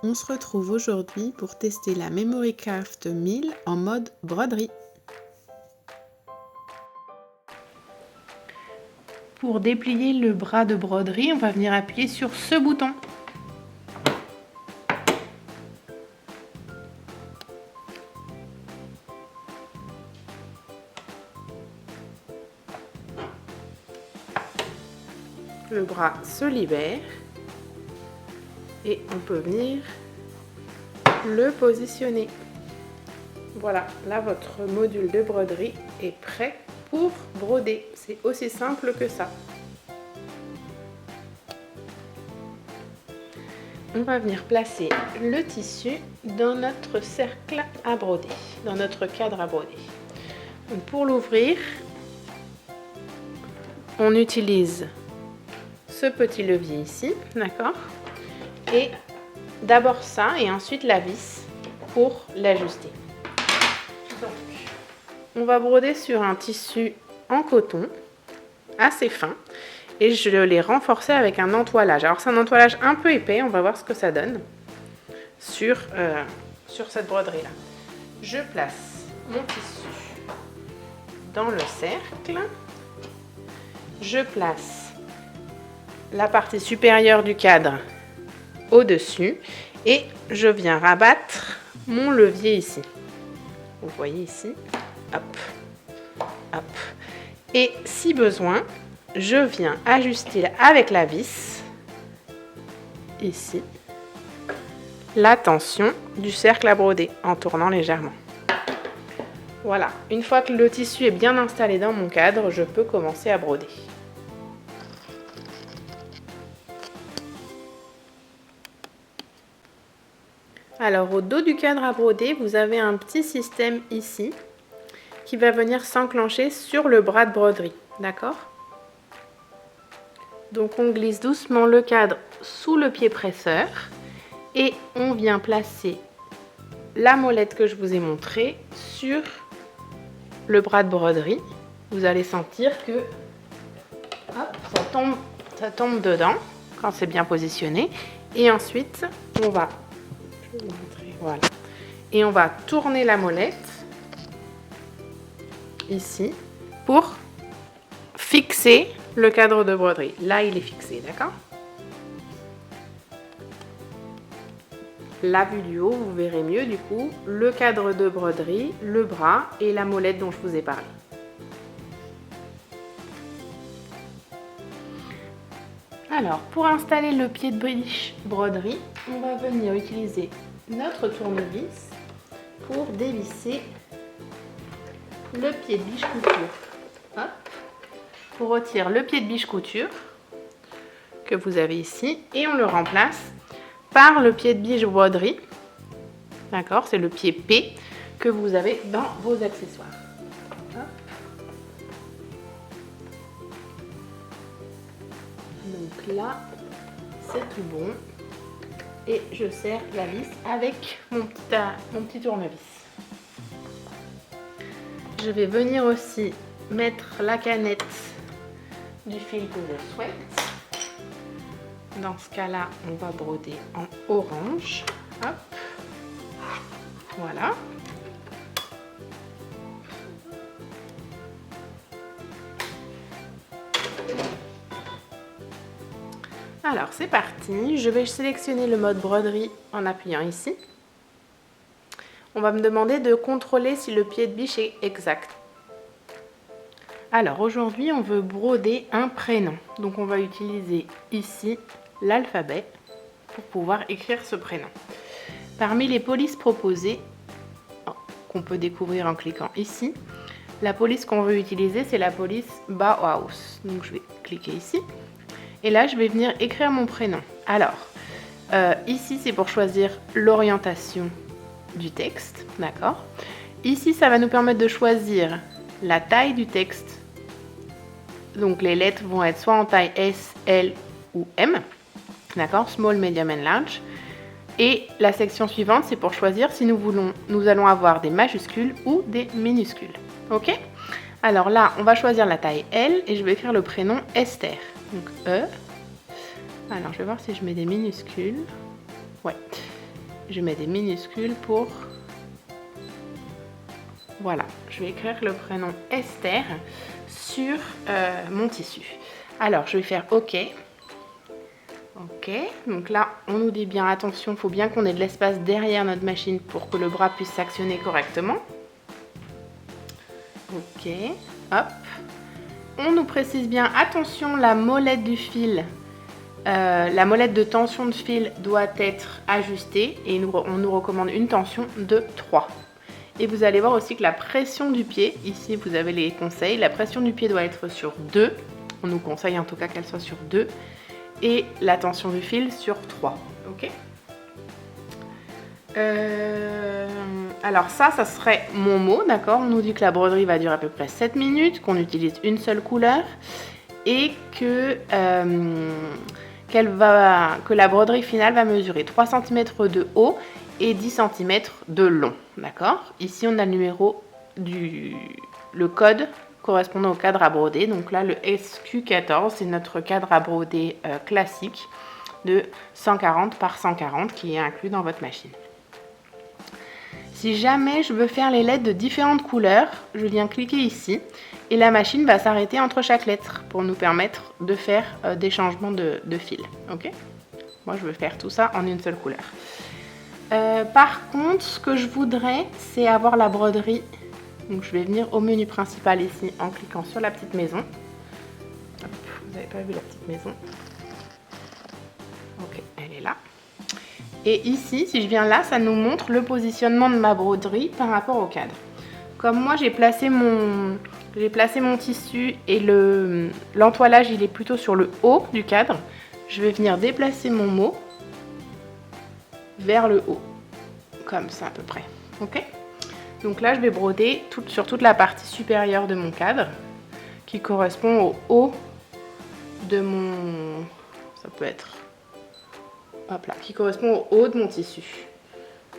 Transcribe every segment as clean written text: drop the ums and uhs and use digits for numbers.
On se retrouve aujourd'hui pour tester la Memory Craft 1000 en mode broderie. Pour déplier le bras de broderie, on va venir appuyer sur ce bouton. Le bras se libère et on peut venir le positionner. Voilà, là votre module de broderie est prêt pour broder. C'est aussi simple que ça. On va venir placer le tissu dans notre cercle à broder, dans notre cadre à broder. Donc pour l'ouvrir, on utilise ce petit levier ici, d'accord? Et d'abord ça et ensuite la vis pour l'ajuster. Donc, on va broder sur un tissu en coton assez fin et je l'ai renforcé avec un entoilage. Alors c'est un entoilage un peu épais, on va voir ce que ça donne sur cette broderie là. Je place mon tissu dans le cercle, je place la partie supérieure du cadre au-dessus et je viens rabattre mon levier ici. Vous voyez ici, hop, hop. Et si besoin, je viens ajuster avec la vis, ici, la tension du cercle à broder en tournant légèrement. Voilà, une fois que le tissu est bien installé dans mon cadre, je peux commencer à broder. Alors au dos du cadre à broder, vous avez un petit système ici qui va venir s'enclencher sur le bras de broderie, d'accord? Donc on glisse doucement le cadre sous le pied presseur et on vient placer la molette que je vous ai montrée sur le bras de broderie. Vous allez sentir que hop, ça tombe dedans quand c'est bien positionné. Et ensuite, on va, je vais vous montrer, voilà. Et on va tourner la molette ici pour fixer le cadre de broderie. Là, il est fixé, d'accord? La vue du haut, vous verrez mieux du coup le cadre de broderie, le bras et la molette dont je vous ai parlé. Alors, pour installer le pied de biche broderie, on va venir utiliser notre tournevis pour dévisser le pied de biche couture. Hop. On retire le pied de biche couture que vous avez ici et on le remplace par le pied de biche broderie. D'accord, c'est le pied P que vous avez dans vos accessoires. Hop. Donc là, c'est tout bon. Et je serre la vis avec mon petit tournevis. Je vais venir aussi mettre la canette du fil que je souhaite. Dans ce cas-là, on va broder en orange. Hop. Voilà. Alors, c'est parti. Je vais sélectionner le mode broderie en appuyant ici. On va me demander de contrôler si le pied de biche est exact. Alors, aujourd'hui, on veut broder un prénom. Donc, on va utiliser ici l'alphabet pour pouvoir écrire ce prénom. Parmi les polices proposées, qu'on peut découvrir en cliquant ici, la police qu'on veut utiliser, c'est la police Bauhaus. Donc, je vais cliquer ici. Et là, je vais venir écrire mon prénom. Alors, ici, c'est pour choisir l'orientation du texte, d'accord? Ici, ça va nous permettre de choisir la taille du texte. Donc, les lettres vont être soit en taille S, L ou M, d'accord? Small, medium and large. Et la section suivante, c'est pour choisir si nous allons avoir des majuscules ou des minuscules. Ok? Alors là, on va choisir la taille L et je vais écrire le prénom Esther. Donc E. Alors, je vais voir si je mets des minuscules. Ouais. je mets des minuscules pour... Voilà, je vais écrire le prénom Esther sur mon tissu. Alors, je vais faire OK. OK, donc là, on nous dit bien, attention, il faut bien qu'on ait de l'espace derrière notre machine pour que le bras puisse s'actionner correctement. OK, hop. On nous précise bien, attention, la molette du fil, la molette de tension de fil doit être ajustée et on nous recommande une tension de 3. Et vous allez voir aussi que la pression du pied, ici vous avez les conseils, la pression du pied doit être sur 2. On nous conseille en tout cas qu'elle soit sur 2. Et la tension du fil sur 3. Ok. Alors ça serait mon mot, d'accord. On nous dit que la broderie va durer à peu près 7 minutes, qu'on utilise une seule couleur et que la broderie finale va mesurer 3 cm de haut et 10 cm de long, d'accord. Ici on a le numéro le code correspondant au cadre à broder. Donc là le SQ14 c'est notre cadre à broder classique de 140 par 140 qui est inclus dans votre machine. Si jamais je veux faire les lettres de différentes couleurs, je viens cliquer ici et la machine va s'arrêter entre chaque lettre pour nous permettre de faire des changements de fil. Ok. Moi je veux faire tout ça en une seule couleur. Par contre, ce que je voudrais, c'est avoir la broderie. Donc je vais venir au menu principal ici en cliquant sur la petite maison. Hop, vous n'avez pas vu la petite maison. Ok, elle est là. Et ici, si je viens là, ça nous montre le positionnement de ma broderie par rapport au cadre. Comme moi, j'ai placé mon tissu et l'entoilage, il est plutôt sur le haut du cadre. Je vais venir déplacer mon mot vers le haut, comme ça à peu près. Ok. Donc là, je vais broder sur toute la partie supérieure de mon cadre, qui correspond au haut de mon... Ça peut être... Hop là, qui correspond au haut de mon tissu.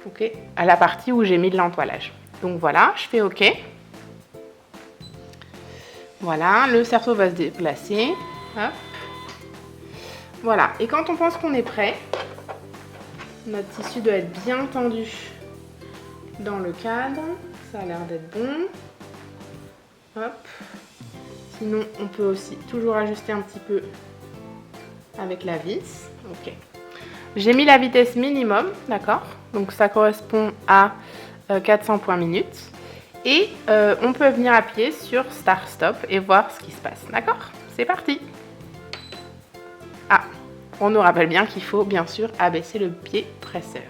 Ok, à la partie où j'ai mis de l'entoilage. Donc voilà, je fais OK. Voilà, le cerceau va se déplacer. Hop. Voilà, et quand on pense qu'on est prêt, notre tissu doit être bien tendu dans le cadre. Ça a l'air d'être bon. Hop. Sinon, on peut aussi toujours ajuster un petit peu avec la vis. Ok. J'ai mis la vitesse minimum, d'accord. Donc ça correspond à 400 points minutes. Et on peut venir appuyer sur Start Stop et voir ce qui se passe. D'accord? C'est parti. Ah, on nous rappelle bien qu'il faut bien sûr abaisser le pied presseur.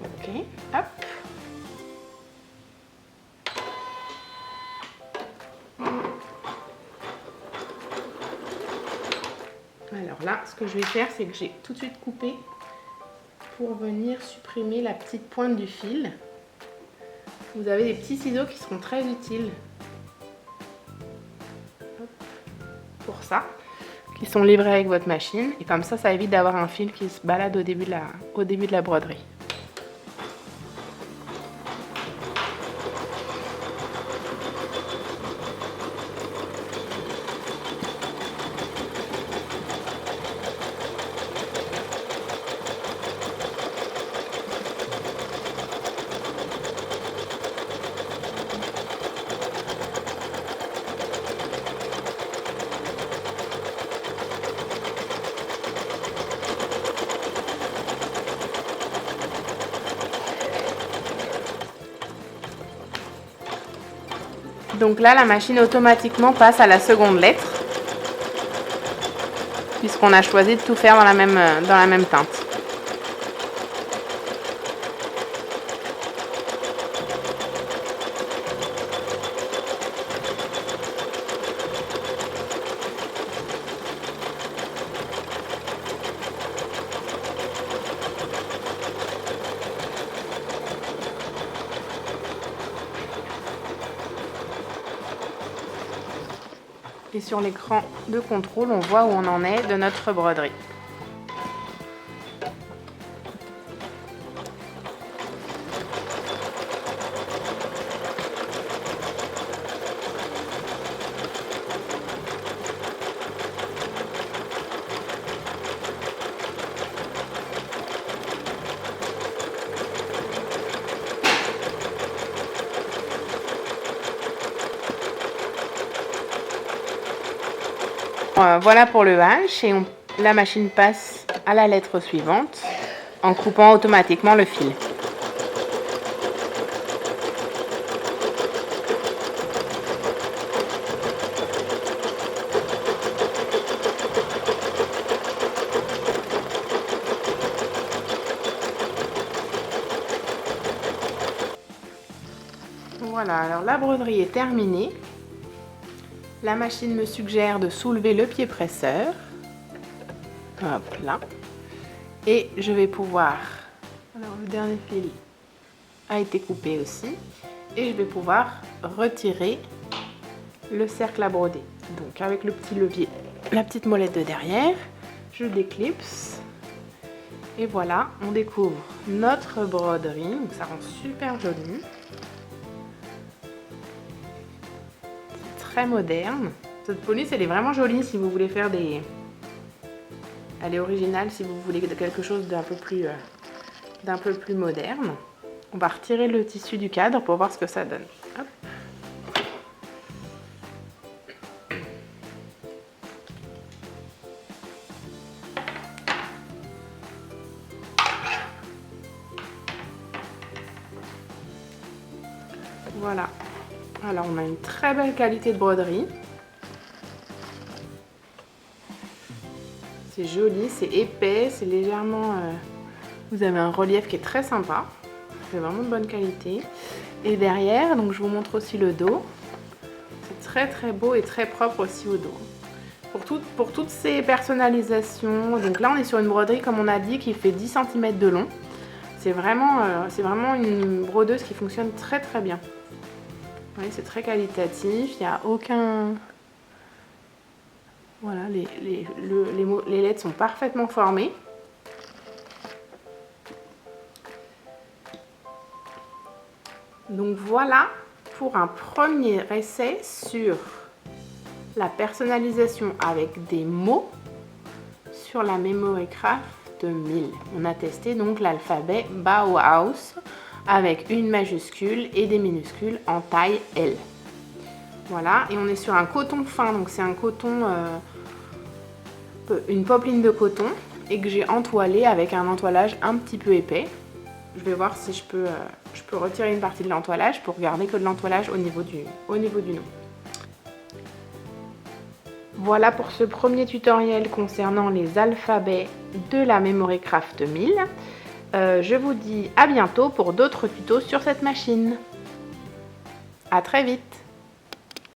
Ok, hop. Alors là, ce que je vais faire, c'est que j'ai tout de suite coupé pour venir supprimer la petite pointe du fil. Vous avez des petits ciseaux qui seront très utiles pour ça, qui sont livrés avec votre machine. Et comme ça, ça évite d'avoir un fil qui se balade au début de la broderie. Donc là, la machine automatiquement passe à la seconde lettre, puisqu'on a choisi de tout faire dans la même teinte. Et sur l'écran de contrôle, on voit où on en est de notre broderie. Voilà pour le H et la machine passe à la lettre suivante en coupant automatiquement le fil. Voilà, alors la broderie est terminée. La machine me suggère de soulever le pied presseur. Hop là. Et je vais pouvoir... Alors le dernier fil a été coupé aussi. Et je vais pouvoir retirer le cercle à broder. Donc avec le petit levier, la petite molette de derrière, je déclipse. Et voilà, on découvre notre broderie. Donc ça rend super joli. Très moderne. Cette police, elle est vraiment jolie si vous voulez faire des... Elle est originale si vous voulez quelque chose d'un peu plus moderne. On va retirer le tissu du cadre pour voir ce que ça donne. Hop. Voilà. Alors on a une très belle qualité de broderie. C'est joli, c'est épais, c'est légèrement... Vous avez un relief qui est très sympa. C'est vraiment de bonne qualité. Et derrière, donc je vous montre aussi le dos. C'est très très beau et très propre aussi au dos. Pour toutes ces personnalisations, donc là on est sur une broderie comme on a dit qui fait 10 cm de long. C'est vraiment une brodeuse qui fonctionne très très bien. Vous voyez, c'est très qualitatif, il n'y a aucun... Voilà, les lettres sont parfaitement formées. Donc voilà pour un premier essai sur la personnalisation avec des mots sur la Memory Craft 1000. On a testé donc l'alphabet Bauhaus avec une majuscule et des minuscules en taille L. Voilà, et on est sur un coton fin, donc c'est un coton, une popeline de coton, et que j'ai entoilé avec un entoilage un petit peu épais. Je vais voir si je peux retirer une partie de l'entoilage pour garder que de l'entoilage au niveau du nom. Voilà pour ce premier tutoriel concernant les alphabets de la Memory Craft 1000. Je vous dis à bientôt pour d'autres tutos sur cette machine. À très vite!